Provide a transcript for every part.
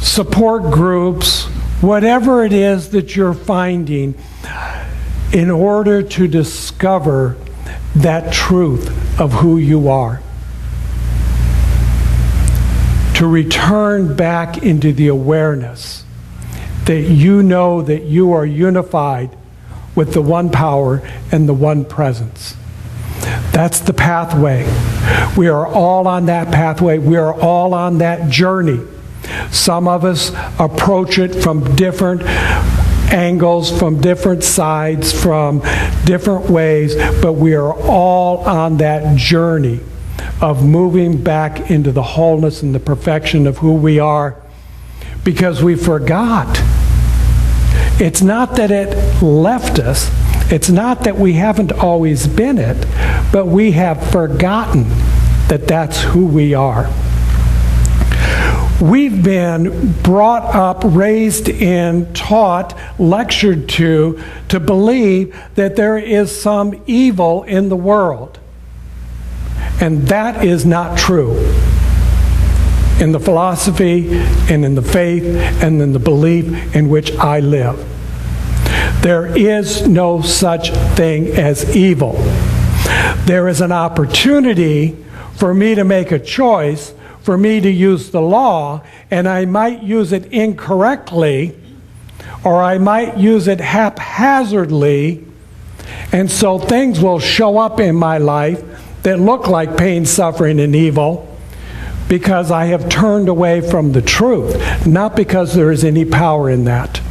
support groups, whatever it is that you're finding, in order to discover that truth of who you are. To return back into the awareness that you know that you are unified with the one power and the one presence. That's the pathway. We are all on that pathway. We are all on that journey. Some of us approach it from different angles, from different sides, from different ways, but we are all on that journey of moving back into the wholeness and the perfection of who we are, because we forgot. It's not that it left us. It's not that we haven't always been it, but we have forgotten that that's who we are. We've been brought up, raised in, taught, lectured to believe that there is some evil in the world. And that is not true. In the philosophy and in the faith and in the belief in which I live. There is no such thing as evil. There is an opportunity for me to make a choice, for me to use the law, and I might use it incorrectly, or I might use it haphazardly, and so things will show up in my life that look like pain, suffering, and evil, because I have turned away from the truth, not because there is any power in that.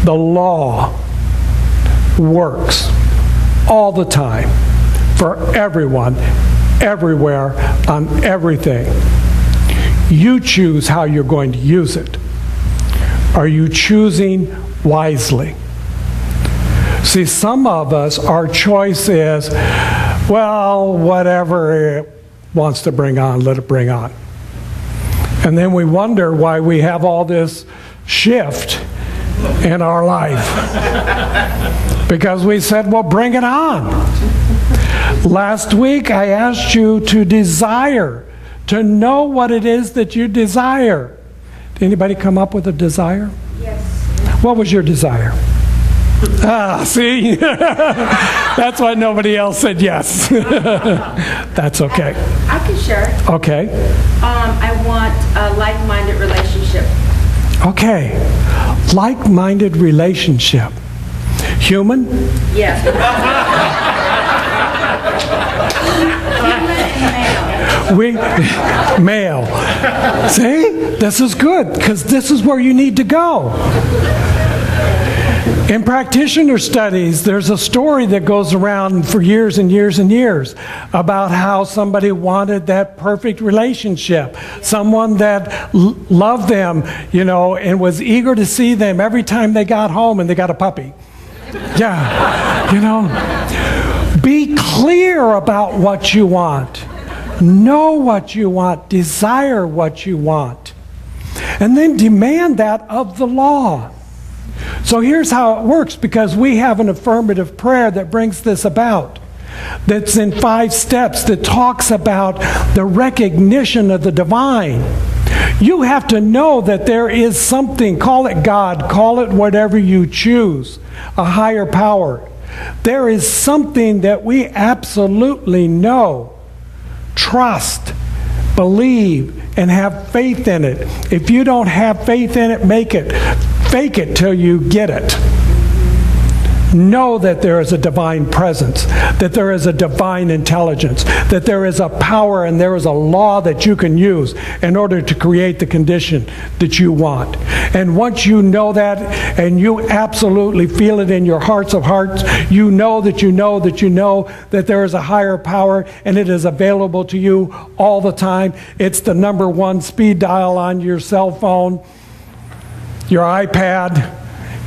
The law works all the time for everyone, everywhere, on everything. You choose how you're going to use it. Are you choosing wisely? See, some of us, our choice is, well, whatever it wants to bring on, let it bring on. And then we wonder why we have all this shift in our life. Because we said, well, bring it on. Last week I asked you to desire, to know what it is that you desire. Did anybody come up with a desire? Yes. What was your desire? See? That's why nobody else said yes. That's okay. I can share it. Okay. I want a like-minded relationship. Okay. Like-minded relationship. Human? Yes. Human and male. Male. See? This is good, because this is where you need to go. In practitioner studies, there's a story that goes around for years and years and years about how somebody wanted that perfect relationship. Someone that loved them, and was eager to see them every time they got home and they got a puppy. Yeah, Be clear about what you want. Know what you want. Desire what you want. And then demand that of the law. So here's how it works, because we have an affirmative prayer that brings this about. That's in 5 steps that talks about the recognition of the divine. You have to know that there is something, call it God, call it whatever you choose, a higher power. There is something that we absolutely know, trust, believe, and have faith in it. If you don't have faith in it, fake it till you get it. Know that there is a divine presence, that there is a divine intelligence, that there is a power and there is a law that you can use in order to create the condition that you want. And once you know that, and you absolutely feel it in your hearts of hearts, you know that you know that you know that there is a higher power, and it is available to you all the time. It's the #1 speed dial on your cell phone, your iPad,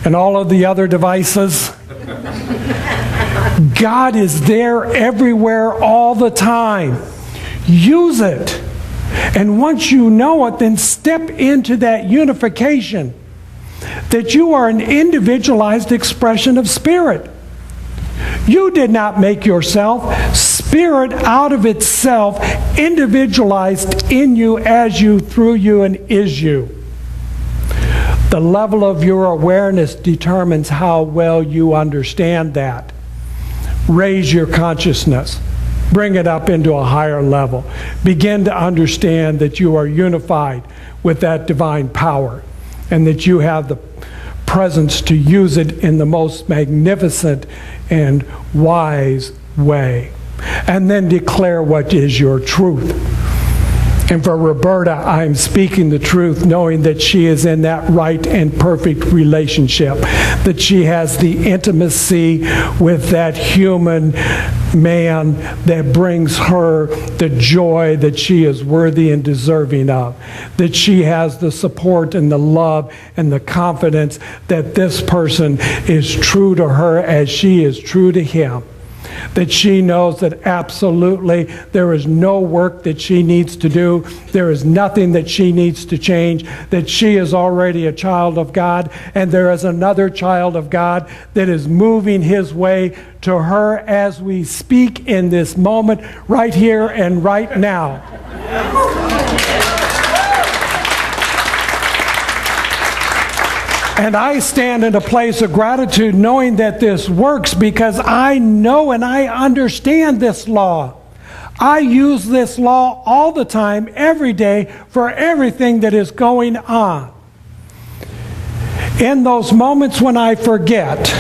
and all of the other devices. God is there everywhere all the time. Use it. And once you know it, then step into that unification, that you are an individualized expression of spirit. You did not make yourself. Spirit out of itself individualized in you, as you, through you, and is you. The level of your awareness determines how well you understand that. Raise your consciousness. Bring it up into a higher level. Begin to understand that you are unified with that divine power and that you have the presence to use it in the most magnificent and wise way. And then declare what is your truth. And for Roberta, I'm speaking the truth, knowing that she is in that right and perfect relationship, that she has the intimacy with that human man that brings her the joy that she is worthy and deserving of, that she has the support and the love and the confidence that this person is true to her as she is true to him. That she knows that absolutely there is no work that she needs to do. There is nothing that she needs to change. That she is already a child of God, and there is another child of God that is moving his way to her as we speak in this moment, right here and right now. And I stand in a place of gratitude knowing that this works because I know and I understand this law. I use this law all the time, every day, for everything that is going on. In those moments when I forget,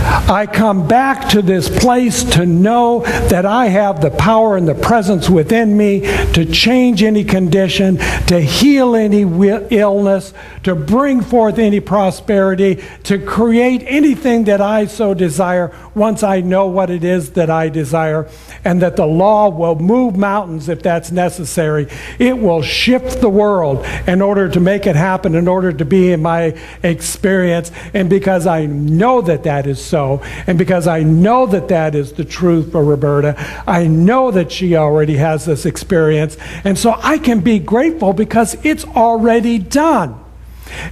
I come back to this place to know that I have the power and the presence within me to change any condition, to heal any illness, to bring forth any prosperity, to create anything that I so desire once I know what it is that I desire, and that the law will move mountains if that's necessary. It will shift the world in order to make it happen, in order to be in my experience. And because I know that that is so, and because I know that that is the truth for Roberta, I know that she already has this experience, and so I can be grateful because it's already done.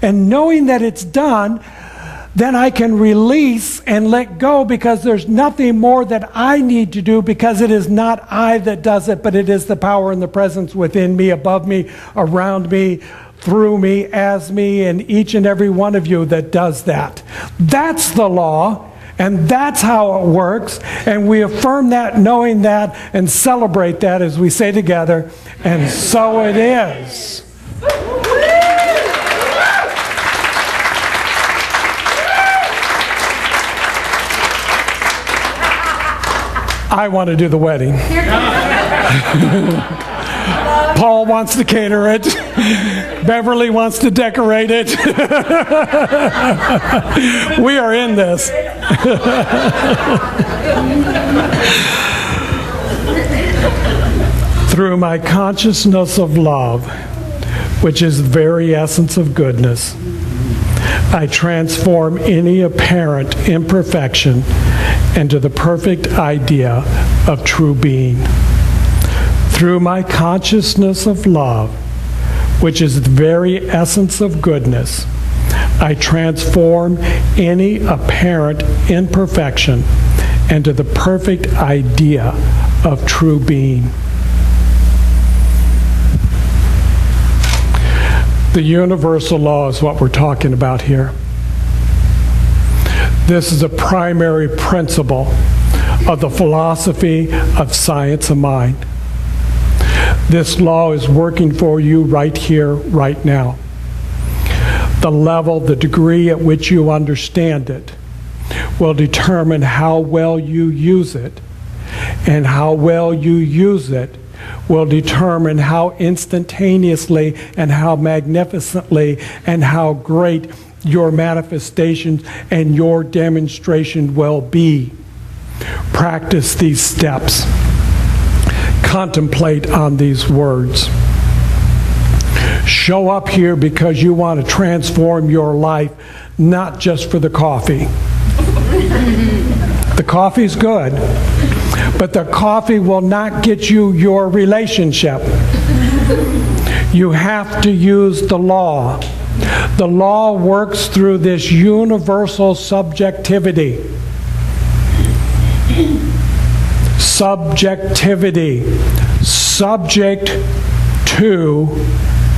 And knowing that it's done, then I can release and let go, because there's nothing more that I need to do, because it is not I that does it, but it is the power and the presence within me, above me, around me, through me, as me, and each and every one of you that does that. That's the law, and that's how it works, and we affirm that, knowing that, and celebrate that as we say together, and so it is. I want to do the wedding. Paul wants to cater it. Beverly wants to decorate it. We are in this. Through my consciousness of love, which is the very essence of goodness, I transform any apparent imperfection into the perfect idea of true being. Through my consciousness of love, which is the very essence of goodness, I transform any apparent imperfection into the perfect idea of true being. The universal law is what we're talking about here. This is a primary principle of the philosophy of science of mind. This law is working for you right here, right now. The level, the degree at which you understand it will determine how well you use it, and how well you use it will determine how instantaneously and how magnificently and how great your manifestation and your demonstration will be. Practice these steps. Contemplate on these words. Show up here because you want to transform your life, not just for the coffee. The coffee's good, but the coffee will not get you your relationship. You have to use the law. The law works through this universal subjectivity. Subjectivity. subject to